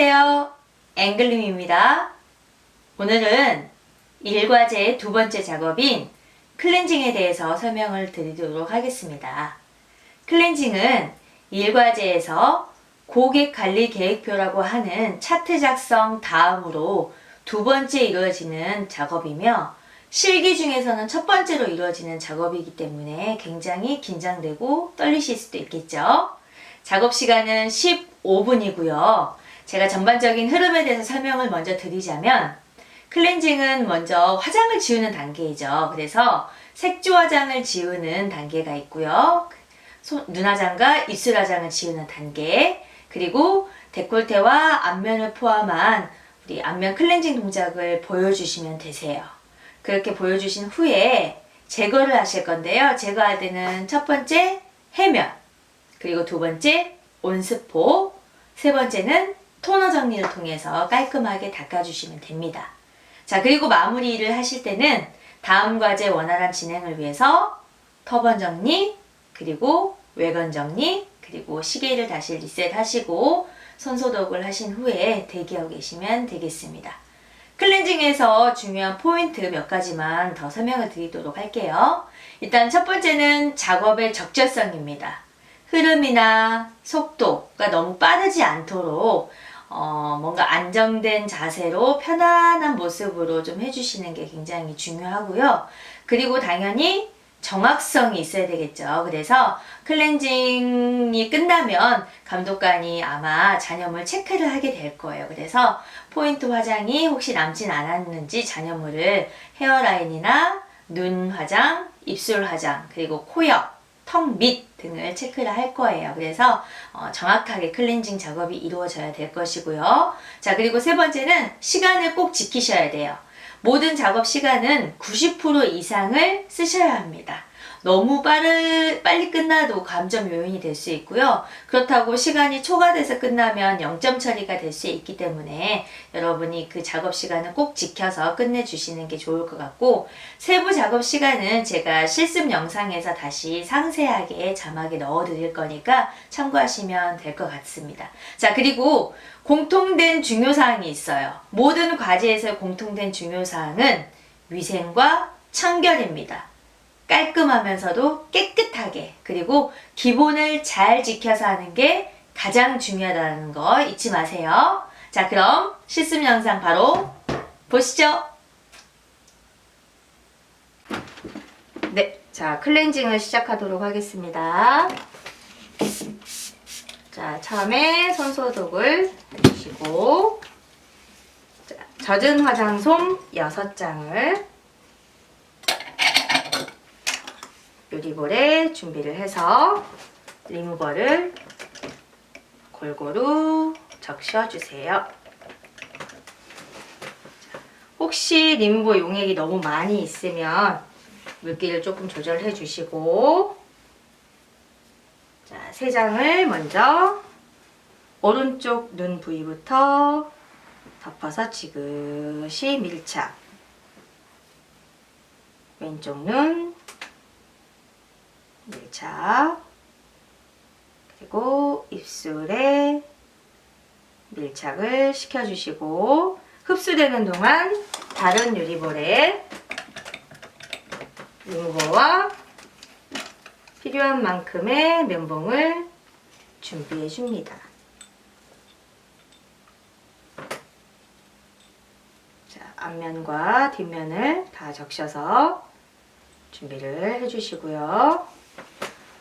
안녕하세요. 앵글림입니다. 오늘은 일과제의 두 번째 작업인 클렌징에 대해서 설명을 드리도록 하겠습니다. 클렌징은 일과제에서 고객 관리 계획표라고 하는 차트 작성 다음으로 두 번째 이루어지는 작업이며 실기 중에서는 첫 번째로 이루어지는 작업이기 때문에 굉장히 긴장되고 떨리실 수도 있겠죠. 작업 시간은 15분이고요. 제가 전반적인 흐름에 대해서 설명을 먼저 드리자면 클렌징은 먼저 화장을 지우는 단계이죠. 그래서 색조 화장을 지우는 단계가 있고요. 눈화장과 입술 화장을 지우는 단계, 그리고 데콜테와 앞면을 포함한 우리 앞면 클렌징 동작을 보여주시면 되세요. 그렇게 보여주신 후에 제거를 하실 건데요. 제거할 때는 첫 번째 해면, 그리고 두 번째 온스포, 세 번째는 토너 정리를 통해서 깔끔하게 닦아주시면 됩니다. 자, 그리고 마무리를 하실 때는 다음 과제 원활한 진행을 위해서 터번 정리, 그리고 외건 정리, 그리고 시계를 다시 리셋하시고 손소독을 하신 후에 대기하고 계시면 되겠습니다. 클렌징에서 중요한 포인트 몇 가지만 더 설명을 드리도록 할게요. 일단 첫 번째는 작업의 적절성입니다. 흐름이나 속도가 너무 빠르지 않도록 뭔가 안정된 자세로 편안한 모습으로 좀 해주시는 게 굉장히 중요하고요. 그리고 당연히 정확성이 있어야 되겠죠. 그래서 클렌징이 끝나면 감독관이 아마 잔여물 체크를 하게 될 거예요. 그래서 포인트 화장이 혹시 남진 않았는지 잔여물을 헤어라인이나 눈 화장, 입술 화장, 그리고 코옆, 턱 밑 등을 체크를 할 거예요. 그래서 정확하게 클렌징 작업이 이루어져야 될 것이고요. 자, 그리고 세 번째는 시간을 꼭 지키셔야 돼요. 모든 작업 시간은 90% 이상을 쓰셔야 합니다. 너무 빨리 끝나도 감점 요인이 될 수 있고요. 그렇다고 시간이 초과돼서 끝나면 0점 처리가 될 수 있기 때문에 여러분이 그 작업 시간을 꼭 지켜서 끝내주시는 게 좋을 것 같고, 세부 작업 시간은 제가 실습 영상에서 다시 상세하게 자막에 넣어 드릴 거니까 참고하시면 될 것 같습니다. 자, 그리고 공통된 중요사항이 있어요. 모든 과제에서 공통된 중요사항은 위생과 청결입니다. 깔끔하면서도 깨끗하게, 그리고 기본을 잘 지켜서 하는 게 가장 중요하다는 거 잊지 마세요. 자, 그럼 실습 영상 바로 보시죠. 네, 자, 클렌징을 시작하도록 하겠습니다. 자, 처음에 손소독을 해주시고, 자, 젖은 화장솜 6장을 요리볼에 준비를 해서 리무버를 골고루 적셔주세요. 혹시 리무버 용액이 너무 많이 있으면 물기를 조금 조절해 주시고, 자, 3장을 먼저 오른쪽 눈 부위부터 덮어서 지그시 밀착, 왼쪽 눈 밀착, 그리고 입술에 밀착을 시켜주시고, 흡수되는 동안 다른 유리볼에 리무버와 필요한 만큼의 면봉을 준비해 줍니다. 자, 앞면과 뒷면을 다 적셔서 준비를 해주시고요.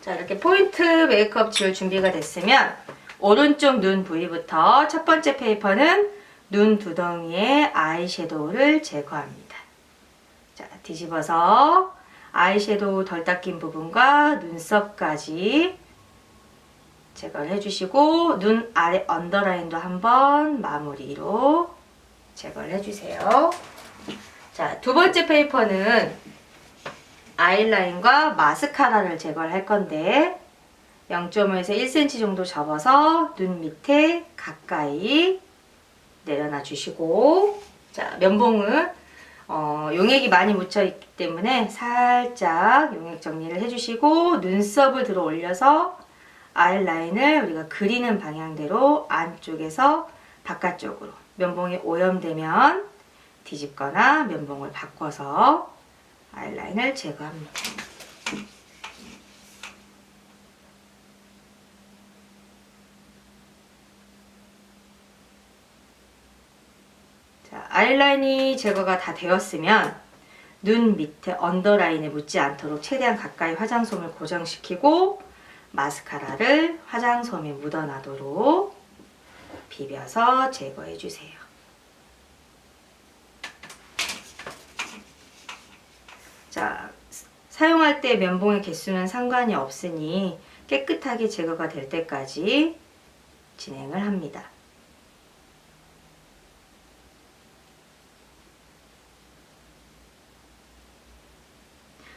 자, 이렇게 포인트 메이크업 지울 준비가 됐으면 오른쪽 눈 부위부터 첫 번째 페이퍼는 눈 두덩이에 아이섀도우를 제거합니다. 자, 뒤집어서 아이섀도우 덜 닦인 부분과 눈썹까지 제거를 해주시고, 눈 아래 언더라인도 한번 마무리로 제거를 해주세요. 자, 두 번째 페이퍼는 아이라인과 마스카라를 제거를 할 건데 0.5에서 1cm 정도 접어서 눈 밑에 가까이 내려놔 주시고, 자, 면봉은 용액이 많이 묻혀 있기 때문에 살짝 용액 정리를 해주시고, 눈썹을 들어 올려서 아이라인을 우리가 그리는 방향대로 안쪽에서 바깥쪽으로. 면봉이 오염되면 뒤집거나 면봉을 바꿔서 아이라인을 제거합니다. 자, 아이라인이 제거가 다 되었으면 눈 밑에 언더라인에 묻지 않도록 최대한 가까이 화장솜을 고정시키고 마스카라를 화장솜에 묻어나도록 비벼서 제거해 주세요. 자, 사용할 때 면봉의 개수는 상관이 없으니 깨끗하게 제거가 될 때까지 진행을 합니다.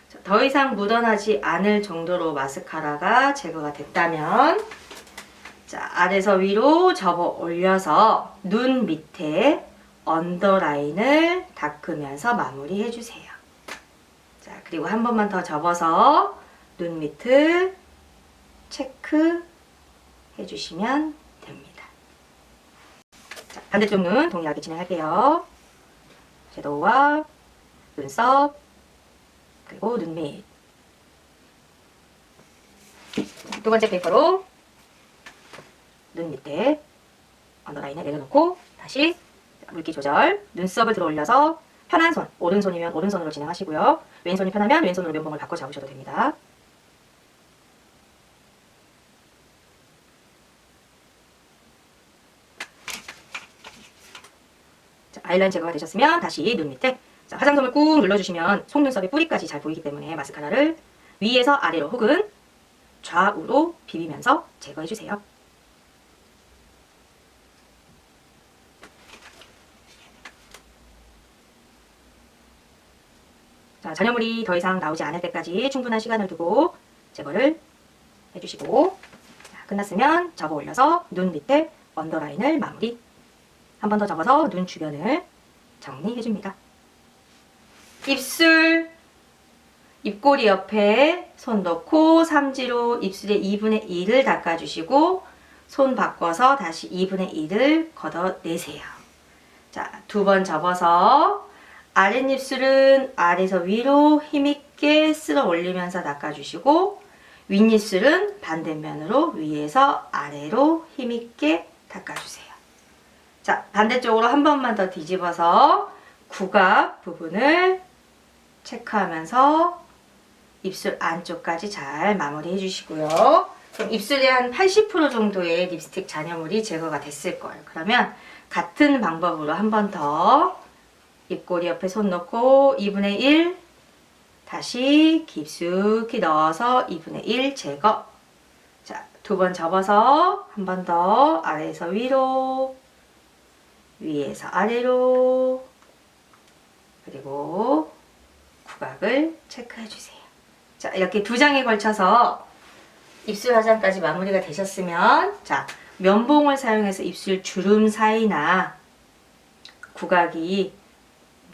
자, 더 이상 묻어나지 않을 정도로 마스카라가 제거가 됐다면 자, 아래서 위로 접어 올려서 눈 밑에 언더라인을 닦으면서 마무리해 주세요. 자, 그리고 한 번만 더 접어서 눈 밑을 체크 해주시면 됩니다. 자, 반대쪽 눈 동일하게 진행할게요. 섀도우와 눈썹 그리고 눈 밑. 두 번째 페이퍼로 눈 밑에 언더라인을 내려놓고 다시 물기 조절, 눈썹을 들어 올려서 편한 손, 오른손이면 오른손으로 진행하시고요. 왼손이 편하면 왼손으로 면봉을 바꿔 잡으셔도 됩니다. 자, 아이라인 제거가 되셨으면 다시 눈 밑에 자, 화장솜을 꾹 눌러주시면 속눈썹의 뿌리까지 잘 보이기 때문에 마스카라를 위에서 아래로 혹은 좌우로 비비면서 제거해주세요. 자, 잔여물이 더 이상 나오지 않을 때까지 충분한 시간을 두고 제거를 해주시고 자, 끝났으면 접어 올려서 눈 밑에 언더라인을 마무리 한 번 더 접어서 눈 주변을 정리해줍니다. 입술, 입꼬리 옆에 손 넣고 삼지로 입술의 2분의 1을 닦아주시고 손 바꿔서 다시 2분의 1을 걷어내세요. 자, 두 번 접어서 아랫입술은 아래에서 위로 힘있게 쓸어 올리면서 닦아주시고 윗입술은 반대면으로 위에서 아래로 힘있게 닦아주세요. 자, 반대쪽으로 한 번만 더 뒤집어서 구각 부분을 체크하면서 입술 안쪽까지 잘 마무리 해주시고요. 그럼 입술에 한 80% 정도의 립스틱 잔여물이 제거가 됐을 거예요. 그러면 같은 방법으로 한 번 더 입꼬리 옆에 손 넣고 2분의 1 다시 깊숙이 넣어서 2분의 1 제거. 자, 두 번 접어서 한 번 더 아래에서 위로 위에서 아래로 그리고 구각을 체크해 주세요. 자, 이렇게 두 장에 걸쳐서 입술 화장까지 마무리가 되셨으면 자, 면봉을 사용해서 입술 주름 사이나 구각이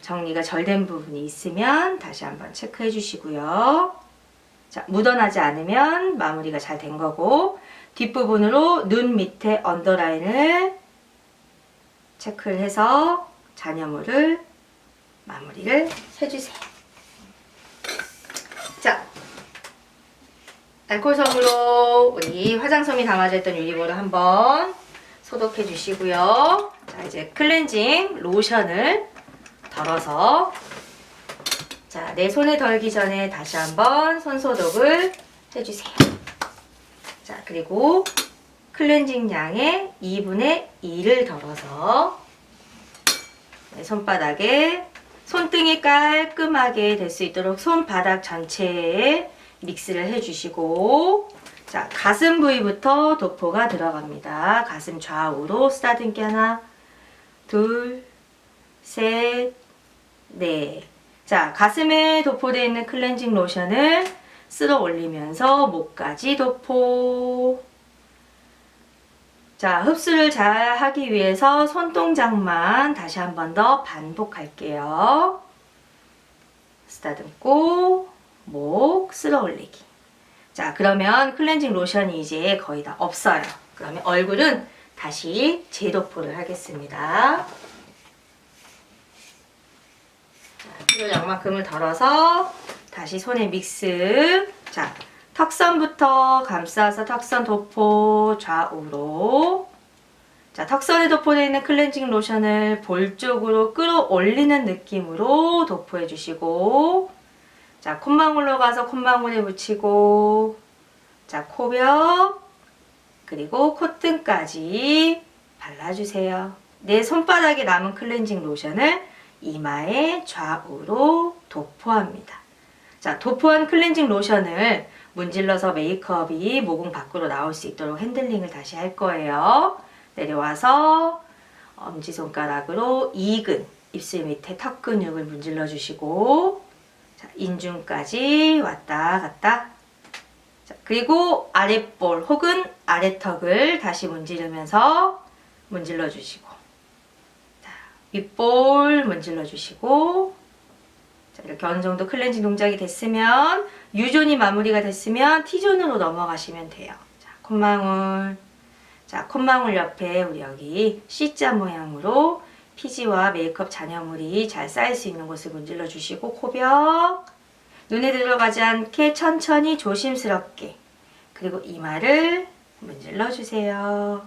정리가 덜 된 부분이 있으면 다시 한번 체크해 주시고요. 자, 묻어나지 않으면 마무리가 잘 된 거고 뒷부분으로 눈 밑에 언더라인을 체크를 해서 잔여물을 마무리를 해주세요. 자, 알코올솜으로 우리 화장솜이 담아져 있던 유리볼을 한번 소독해 주시고요. 자, 이제 클렌징 로션을 덜어서 자, 내 손에 덜기 전에 다시 한번 손 소독을 해주세요. 자, 그리고 클렌징 양의 2분의 1을 덜어서 네, 손바닥에 손등이 깔끔하게 될 수 있도록 손바닥 전체에 믹스를 해주시고 자, 가슴 부위부터 도포가 들어갑니다. 가슴 좌우로 쓰다듬기 하나, 둘, 셋, 넷. 자, 가슴에 도포되어 있는 클렌징 로션을 쓸어 올리면서 목까지 도포. 자, 흡수를 잘 하기 위해서 손동작만 다시 한 번 더 반복할게요. 쓰다듬고 목 쓸어 올리기. 자, 그러면 클렌징 로션이 이제 거의 다 없어요. 그러면 얼굴은 다시 재도포를 하겠습니다. 필요 양만큼을 덜어서 다시 손에 믹스. 자, 턱선부터 감싸서 턱선 도포 좌우로. 자, 턱선에 도포되어 있는 클렌징 로션을 볼 쪽으로 끌어올리는 느낌으로 도포해 주시고, 자, 콧망울로 가서 콧망울에 묻히고, 자, 코벽, 그리고 콧등까지 발라주세요. 내 손바닥에 남은 클렌징 로션을 이마에 좌우로 도포합니다. 자, 도포한 클렌징 로션을 문질러서 메이크업이 모공 밖으로 나올 수 있도록 핸들링을 다시 할 거예요. 내려와서 엄지손가락으로 이근, 입술 밑에 턱 근육을 문질러 주시고, 자, 인중까지 왔다 갔다. 자, 그리고 아랫볼 혹은 아래턱을 다시 문지르면서 문질러 주시고, 자, 윗볼 문질러 주시고, 자, 이렇게 어느 정도 클렌징 동작이 됐으면, U존이 마무리가 됐으면 T존으로 넘어가시면 돼요. 자, 콧망울. 자, 콧망울 옆에 우리 여기 C자 모양으로 피지와 메이크업 잔여물이 잘 쌓일 수 있는 곳을 문질러 주시고, 코벽. 눈에 들어가지 않게 천천히 조심스럽게. 그리고 이마를 문질러 주세요.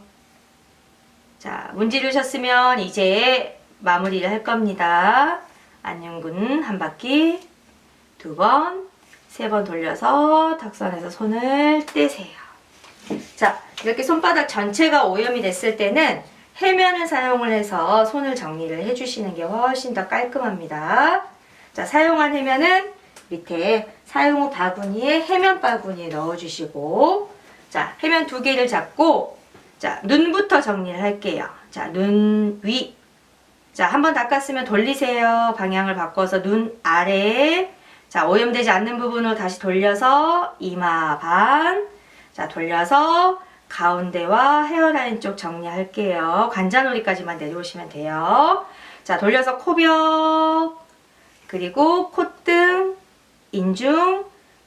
자, 문지르셨으면 이제 마무리를 할 겁니다. 안윤근 한 바퀴, 2번, 3번 돌려서 턱선에서 손을 떼세요. 자, 이렇게 손바닥 전체가 오염이 됐을 때는 해면을 사용을 해서 손을 정리를 해주시는 게 훨씬 더 깔끔합니다. 자, 사용한 해면은 밑에 사용 후 바구니에 해면 바구니에 넣어주시고, 자, 해면 2개를 잡고, 자, 눈부터 정리를 할게요. 자, 눈 위. 자, 한번 닦았으면 돌리세요. 방향을 바꿔서 눈 아래. 자, 오염되지 않는 부분으로 다시 돌려서 이마 반. 자, 돌려서 가운데와 헤어라인 쪽 정리할게요. 관자놀이까지만 내려오시면 돼요. 자, 돌려서 코벽, 그리고 콧등, 인중,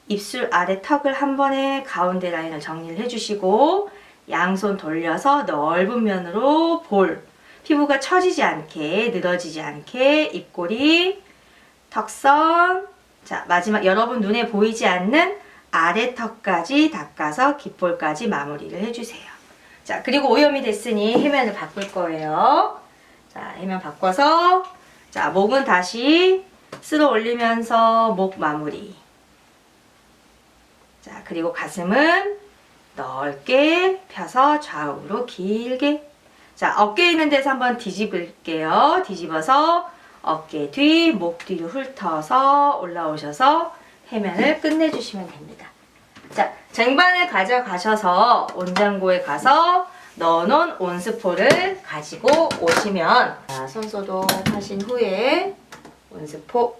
입술 아래 턱을 한 번에 가운데 라인을 정리를 해주시고, 양손 돌려서 넓은 면으로 볼, 피부가 처지지 않게, 늘어지지 않게 입꼬리, 턱선. 자, 마지막 여러분 눈에 보이지 않는 아래 턱까지 닦아서 귓볼까지 마무리를 해주세요. 자, 그리고 오염이 됐으니 해면을 바꿀 거예요. 자, 해면 바꿔서, 자, 목은 다시 쓸어 올리면서 목 마무리. 자, 그리고 가슴은 넓게 펴서 좌우로 길게. 자, 어깨에 있는 데서 한번 뒤집을게요. 뒤집어서 어깨 뒤, 목 뒤로 훑어서 올라오셔서 해면을 끝내주시면 됩니다. 자, 쟁반을 가져가셔서 온장고에 가서 넣어놓은 온스포를 가지고 오시면, 자, 손 소독하신 후에 온스포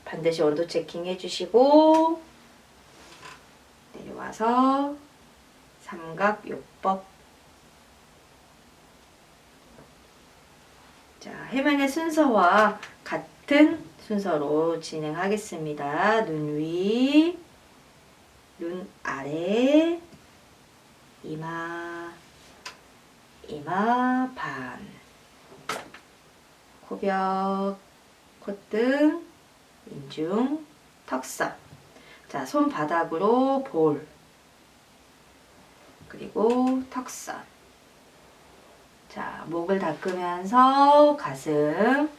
반드시 온도 체킹 해주시고, 내려와서 삼각요법. 자, 해면의 순서와 같은 순서로 진행하겠습니다. 눈 위, 눈 아래, 이마, 이마 반, 코벽, 콧등, 인중, 턱선. 자, 손바닥으로 볼, 그리고 턱선. 자, 목을 닦으면서 가슴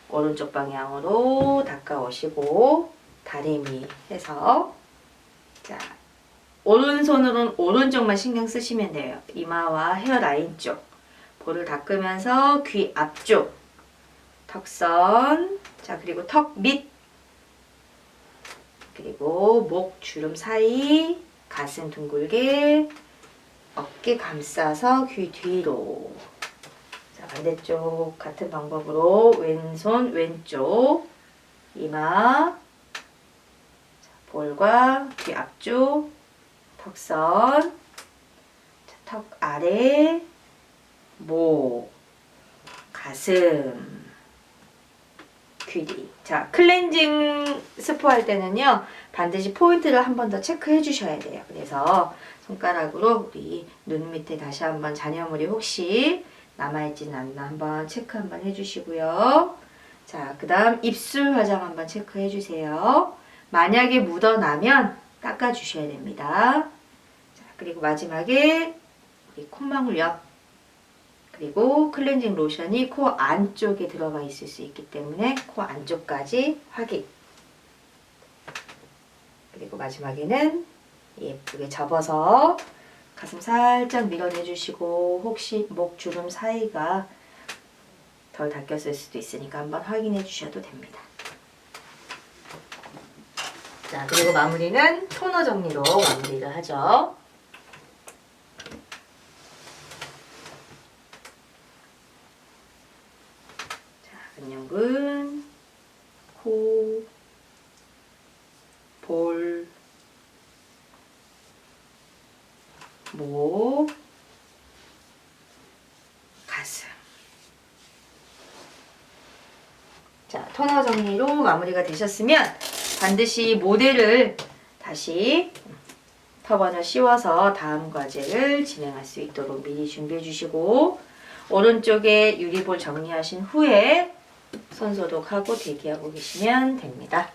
오른쪽 방향으로 닦아오시고, 다리미 해서, 자, 오른손으로는 오른쪽만 신경 쓰시면 돼요. 이마와 헤어라인 쪽 볼을 닦으면서 귀 앞쪽 턱선. 자, 그리고 턱 밑, 그리고 목 주름 사이, 가슴 둥글게, 어깨 감싸서 귀 뒤로. 자, 반대쪽 같은 방법으로 왼손 왼쪽 이마, 자, 볼과 귀 앞쪽 턱선, 자, 턱 아래, 목, 가슴, 리퀴디. 자, 클렌징 스프할 때는요, 반드시 포인트를 한 번 더 체크해 주셔야 돼요. 그래서 손가락으로 우리 눈 밑에 다시 한번 잔여물이 혹시 남아있지는 않나 한번 체크 한번 해주시고요. 자, 그 다음 입술 화장 한번 체크해 주세요. 만약에 묻어나면 닦아주셔야 됩니다. 자, 그리고 마지막에 우리 콧망울 옆, 그리고 클렌징 로션이 코 안쪽에 들어가 있을 수 있기 때문에 코 안쪽까지 확인. 그리고 마지막에는 예쁘게 접어서 가슴 살짝 밀어내주시고 혹시 목 주름 사이가 덜 닦였을 수도 있으니까 한번 확인해 주셔도 됩니다. 자, 그리고 마무리는 토너 정리로 마무리를 하죠. 자, 근육은 코, 볼, 목, 가슴. 자, 토너 정리로 마무리가 되셨으면 반드시 모델을 다시 터번을 씌워서 다음 과제를 진행할 수 있도록 미리 준비해 주시고, 오른쪽에 유리볼 정리하신 후에 손 소독하고 대기하고 계시면 됩니다.